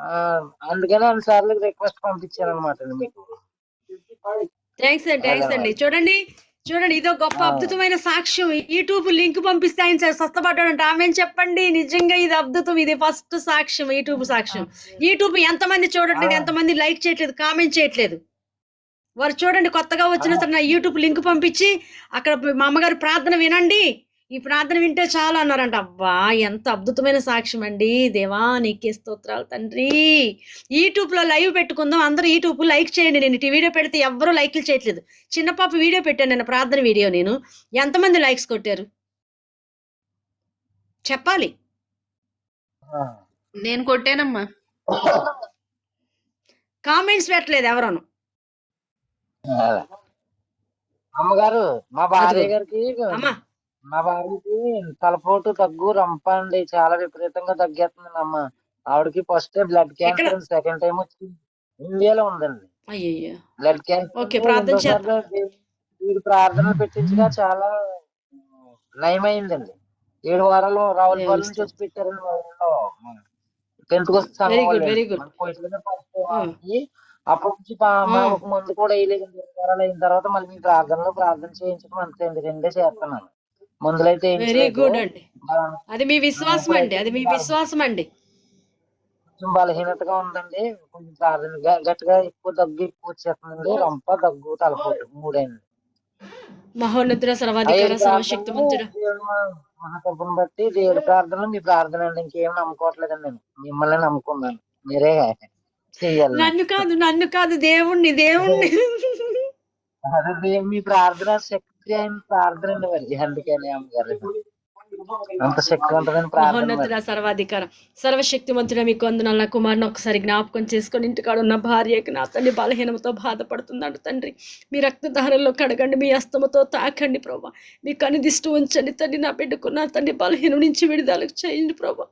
ఆ! అందుకని అన్ని సార్లు రిక్వెస్ట్ పంపించాననమాట అండి మీకు. థ్యాంక్స్ అండి. అదనమాట. చూడండి, చూడండి ఇదో గొప్ప ఆ! అద్భుతమైన సాక్ష్యం. యూట్యూబ్ లింక్ పంపిస్తే ఆయన స్వస్థపడ్డాడంట. ఆమెన్ చెప్పండి. నిజంగా ఇది అద్భుతం. ఇది ఫస్ట్ సాక్ష్యం, యూట్యూబ్ సాక్ష్యం. యూట్యూబ్ ఎంతమంది ఆ! చూడట్లేదు, ఎంతమంది లైక్ చేయట్లేదు, కామెంట్ చేయట్లేదు. వారు చూడండి కొత్తగా వచ్చిన ఆ! సరే నా యూట్యూబ్ లింక్ పంపించి అక్కడ మా అమ్మగారు ప్రార్థన వినండి, ఈ ప్రార్థన వింటే చాలు అన్నారంట. అబ్బా ఎంత అద్భుతమైన సాక్ష్యం అండి. దేవా నీకే స్తోత్రాలు తండ్రి. యూట్యూబ్లో లైవ్ పెట్టుకుందాం, అందరూ యూట్యూబ్ లైక్ చేయండి. నేను ఇటు వీడియో పెడితే ఎవ్వరూ లైక్లు చేయట్లేదు. చిన్న పాప వీడియో పెట్టాను నేను, ప్రార్థన వీడియో. నేను ఎంతమంది లైక్స్ కొట్టారు చెప్పాలి. ఆ! నేను కొట్టానమ్మా. కామెంట్స్ పెట్టలేదు ఎవరను. అదే. అమ్మగారు మా భార్య అదిగో గారికి అమ్మా మా భార్యకి తలపోటు, దగ్గు, రంప అండి. చాలా విపరీతంగా దగ్గేస్తుందండి అమ్మ. ఆవిడకి ఫస్ట్ బ్లడ్ ఎక్కడ? క్యాన్సర్ అండి. సెకండ్ టైమ్ వచ్చింది. ఇండియాలో ఉందండి. అయ్యయ్యో. బ్లడ్ క్యాన్సర్ ఓకే, అంటే ప్రార్థన చేద్దాం. రెండోసారిగా వీడు ప్రార్థనలు పెట్టించగా చాలా నయమైందండి. 7 వారాలు రావులపాలెం దేవుని నుంచి వచ్చి స్తోత్రం. పెట్టారండి మా ఊళ్ళో. పెంతుకొస్తు సంఘం వెరీ గుడ్, వాళ్ళండి. Very good. మన కోయిట్లోనే ఫస్ట్ ఆమెకి. అప్పటి నుంచి ఒక మందు కూడా వేయలేదండి. 7 వారాలు అయిన తర్వాత మళ్ళీ మీ ప్రార్థన చేయించడం అంతే అండి. 2 చేస్తున్నాను. మందులైతే వెరీ వేయించలేదు. గుడ్ అండి. అది మీ విశ్వాసం అండి, ఇప్పుడైతే అది మీ విశ్వాసం అండి. కొంచెం బలహీనతగా ఉందండి. కొంచెం ప్రార్థన గట్టిగా ఎక్కువ దగ్గు ఎక్కువ వచ్చేస్తుందండి. రంప, దగ్గు, తలపోటు 3 మహోన్నతుడ, ఆ సర్వాధికార, 7 ప్రార్థనలు సర్వశక్తిమంతుడ. దేవుని మహాకృపను బట్టి 7 ప్రార్థనలు మీ ప్రార్థన అండి. ఇంకేం నమ్ముకోవట్లేదండి నేను. మిమ్మల్ని నమ్ముకున్నాను. మీరే చెయ్యాలి నాకు. నన్ను కాదు, దేవుణ్ణి దేవుణ్ణి. అదే మీ ప్రార్థన శక్తి అయిన ప్రార్థన అండి మరి. అందుకని అమ్మగారు అంత శక్తివంతమైన ప్రార్థన మరి. మహోన్నతుడ, సర్వాధికారం, సర్వశక్తిమంతుడ మీకు వందనాలు. నా కుమారుని ఒకసారి జ్ఞాపకం చేసుకొని, ఇంటికాడ ఉన్న భార్యకి నా తండ్రి బలహీనమతో బాధపడుతున్నాడు తండ్రి. మీ రక్తధారలో కడగండి, మీ హస్తముతో తాకండి ప్రభా. మీ కనుదిష్టి ఉంచండి తండ్రి. నా బిడ్డకు నా తండ్రి బలహీనం నుంచి విడుదలకు చేయండి ప్రభా.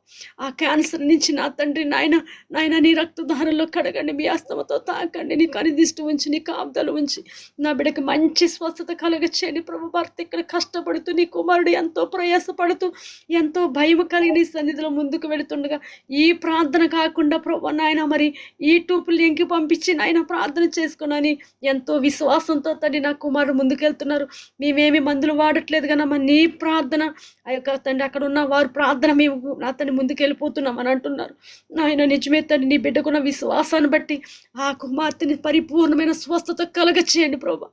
ఆ క్యాన్సర్ నుంచి నా తండ్రి నాయన నీ రక్తధారలో కడగండి, మీ హస్తముతో తాకండి. నీ కనుదిష్టి ఉంచి, నీ కాపుదలు ఉంచి నా బిడ్డకి మంచి స్వస్థత కలగ చేయండి ప్రభు. భర్త ఇక్కడ కష్టపడుతూ, నీ కుమారుడు ఎంతో ప్రయాసపడుతూ, ఎంతో భయం కలిగి నీ సన్నిధిలో ముందుకు వెళుతుండగా, ఈ ప్రార్థన కాకుండా ప్రభు నాయన మరి యూట్యూబ్ లింక్ పంపించి నాయన ప్రార్థన చేసుకున్నాని ఎంతో విశ్వాసంతో తండ్రి నా కుమారుడు ముందుకెళ్తున్నారు. మేమేమి మందులు వాడట్లేదు కనమ్మా, నీ ప్రార్థన ఆ యొక్క తండ్రి అక్కడ ఉన్న వారు ప్రార్థన మేము నా తండ్రి ముందుకు వెళ్ళిపోతున్నాం అని అంటున్నారు. నాయన నిజమే తండ్రి, నీ బిడ్డకున్న విశ్వాసాన్ని బట్టి ఆ కుమార్తెని పరిపూర్ణమైన స్వస్థత కలగ చేయండి ప్రభు.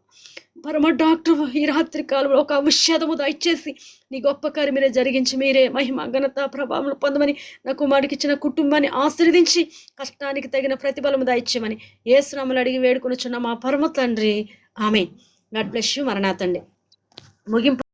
పరమ డాక్టర్ ఈ రాత్రి కాలంలో ఒక ఔషధము దయచేసి నీ గొప్ప కార్యం మీరే జరిగించి, మీరే మహిమ ఘనత ప్రభావం పొందమని, నా కుమారుడికి ఇచ్చిన కుటుంబాన్ని ఆశీర్వదించి కష్టానికి తగిన ప్రతిఫలము దయచేయమని యేసు నామములో అడిగి వేడుకొనుచున్న మా పరమ తండ్రి, ఆమేన్. God bless you. మరణాతండి ముగింపు.